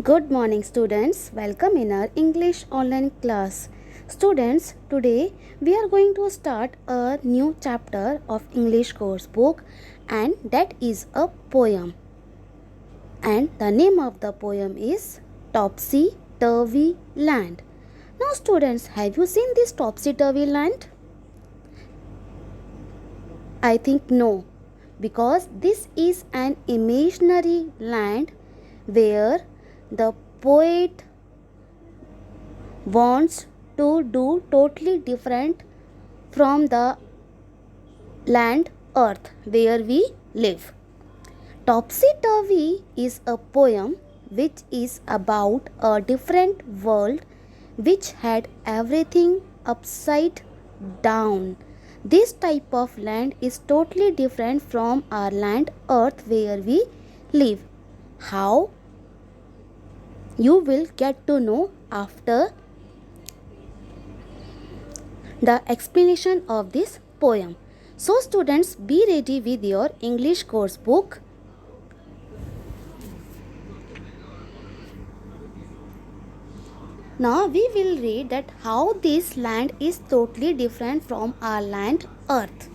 Good morning, students. Welcome in our English online class. Students, today we are going to start a new chapter of English course book, and that is a poem. And the name of the poem is Topsy Turvy Land. Now, students, have you seen this topsy turvy land? I think no, because this is an imaginary land where the poet wants to do totally different from the land earth where we live. Topsy Turvy is a poem which is about a different world which had everything upside down. This type of land is totally different from our land earth where we live. How? You will get to know after the explanation of this poem. So students, be ready with your English course book. Now we will read that how this land is totally different from our land earth.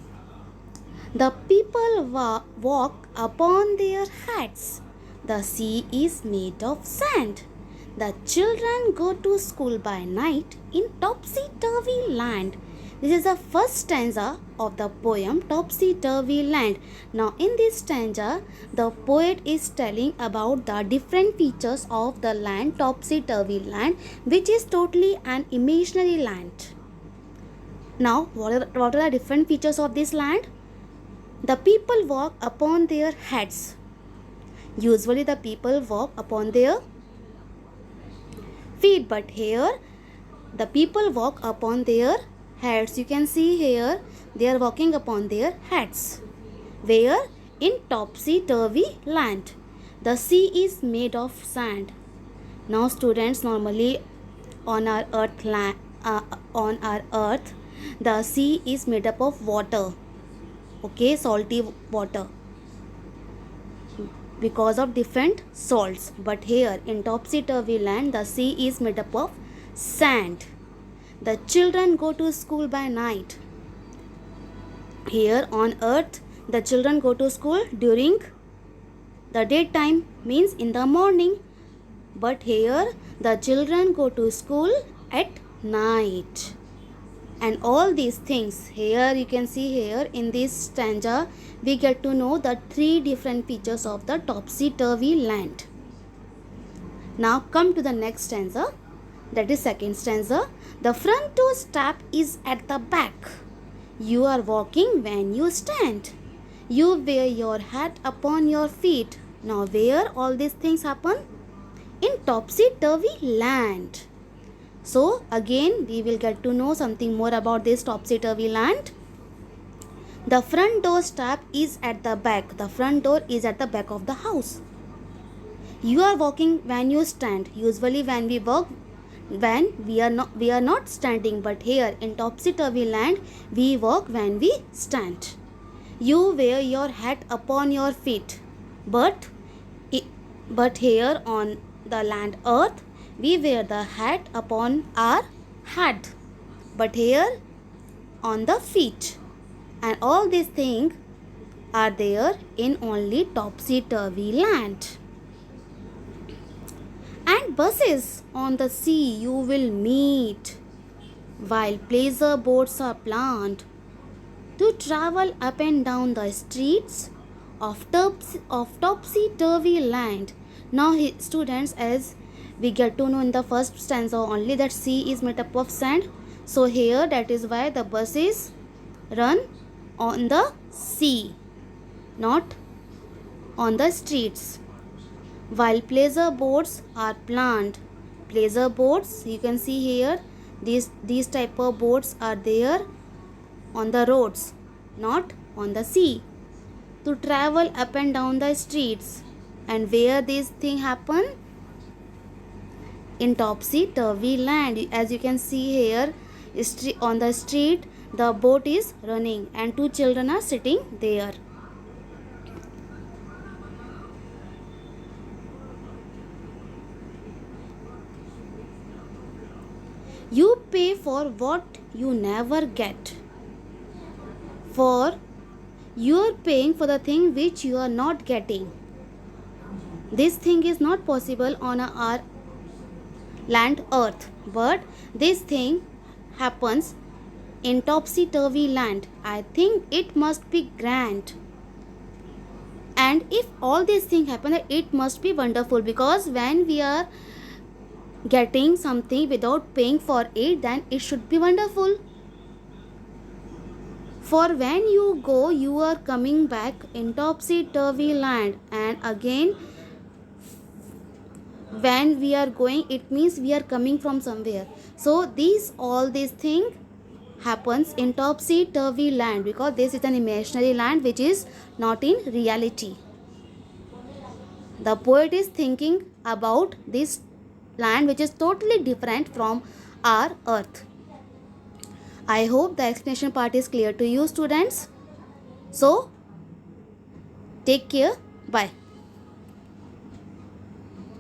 The people walk upon their hats. The sea is made of sand. The children go to school by night in topsy-turvy land. This is the first stanza of the poem Topsy-Turvy Land. Now in this stanza, the poet is telling about the different features of the land Topsy-Turvy Land, which is totally an imaginary land. Now what are the different features of this land? The people walk upon their heads. Usually the people walk upon their feet, but here the people walk upon their heads. You can see here they are walking upon their heads. Where? In topsy-turvy land. The sea is made of sand. Now students, normally on our earth the sea is made up of water. Okay, salty water because of different salts, but here in topsy-turvy land the sea is made up of sand. The children go to school by night. Here on earth the children go to school during the daytime, means in the morning, but here the children go to school at night. And all these things, here you can see here in this stanza we get to know the three different features of the topsy-turvy land. Now come to the next stanza, that is second stanza. The front door step is at the back. You are walking when you stand. You wear your hat upon your feet. Now where all these things happen? In topsy-turvy land. So again we will get to know something more about this topsy-turvy land. The front door step is at the back. The front door is at the back of the house. You are walking when you stand. Usually when we walk, when we are not standing, but here in topsy-turvy land we walk when we stand. You wear your hat upon your feet, but here on the land earth we wear the hat upon our head, but here on the feet. And all these things are there in only topsy-turvy land. And buses on the sea you will meet, while pleasure boats are planned to travel up and down the streets of topsy-turvy land. Now students, as we get to know in the first stanza only that sea is made up of sand, so here that is why the buses run on the sea, not on the streets. While pleasure boats are planned. Pleasure boats, you can see here, these type of boats are there on the roads, not on the sea, to travel up and down the streets. And where this thing happen? In topsy-turvy land. As you can see here, on the street the boat is running and two children are sitting there. You pay for what you never get. For you are paying for the thing which you are not getting. This thing is not possible on our land earth, but this thing happens in topsy turvy land. I think it must be grand. And if all these things happen, it must be wonderful, because when we are getting something without paying for it, then it should be wonderful. For when you go, you are coming back in topsy turvy land, and again when we are going, it means we are coming from somewhere. So all these thing happens in topsy turvy land, because this is an imaginary land which is not in reality. The poet is thinking about this land which is totally different from our earth. I hope the explanation part is clear to you, students. So take care. Bye.